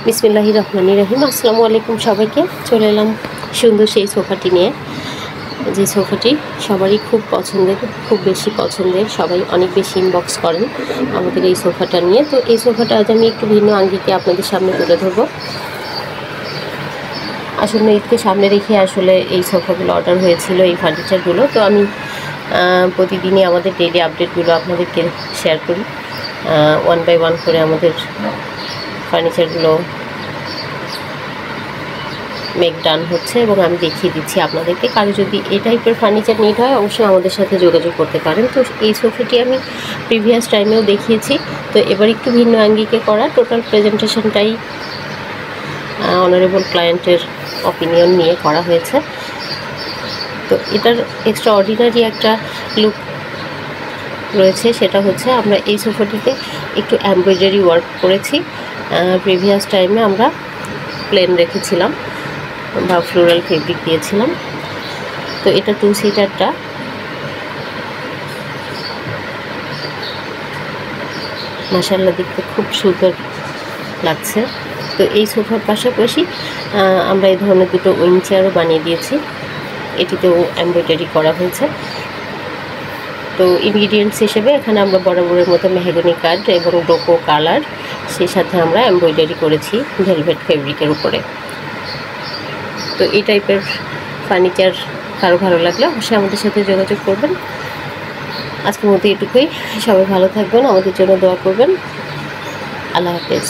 বিসমিল্লাহির রহমানির রহিম। আসসালামু আলাইকুম সবাইকে। চলে এলাম সুন্দর সেই সোফাটি নিয়ে, যে সোফাটি সবারই খুব পছন্দের, খুব বেশি পছন্দের। সবাই অনেক বেশি ইনবক্স করেন আমাদের এই সোফাটা নিয়ে। তো এই সোফাটা আজ আমি একটু ভিন্ন আঙ্গিকে আপনাদের সামনে তুলে ধরবো। আসলে ঈদকে সামনে রেখে আসলে এই সোফাগুলো অর্ডার হয়েছিল, এই ফার্নিচারগুলো। তো আমি প্রতিদিনই আমাদের ডেইলি আপডেটগুলো আপনাদেরকে শেয়ার করি, ওয়ান বাই ওয়ান করে আমাদের ফার্নিচারগুলো মেক ডান হচ্ছে এবং আমি দেখিয়ে দিচ্ছি আপনাদেরকে। কারো যদি এই টাইপের ফার্নিচার নিড হয় অবশ্যই আমাদের সাথে যোগাযোগ করতে পারেন। তো এই সোফাটি আমি প্রিভিয়াস টাইমেও দেখিয়েছি, তো এবার একটু ভিন্ন আঙ্গিকে করা। টোটাল প্রেজেন্টেশনটাই অনারেবল ক্লায়েন্টের অপিনিয়ন নিয়ে করা হয়েছে। তো এটার এক্সট্রা অর্ডিনারি একটা লুক রয়েছে, সেটা হচ্ছে আমরা এই সোফাটিতে একটু এমব্রয়ডারি ওয়ার্ক করেছি। প্রিভিয়াস টাইমে আমরা প্লেন রেখেছিলাম বা ফ্লোরাল ফেব্রিক দিয়েছিলাম। তো এটা 2 সিটারটা মাশাআল্লাহ দেখতে খুব সুন্দর লাগছে। তো এই সোফার পাশাপাশি আমরা এই ধরনের দুটো উইং চেয়ারও বানিয়ে দিয়েছি, এটিতেও এমব্রয়ডারি করা হয়েছে। তো ইনগ্রিডিয়েন্টস হিসেবে এখানে আমরা বরাবরের মতো মেহগনি কাঠ এবং ডোকো কালার, সেই সাথে আমরা এমব্রয়ডারি করেছি ভেলভেট ফেব্রিকের উপরে। তো এই টাইপের ফার্নিচার কারো ভালো লাগলে অবশ্যই আমাদের সাথে যোগাযোগ করবেন। আজকের মতো এটুকুই। সবাই ভালো থাকবেন, আমাদের জন্য দোয়া করবেন। আল্লাহ হাফেজ।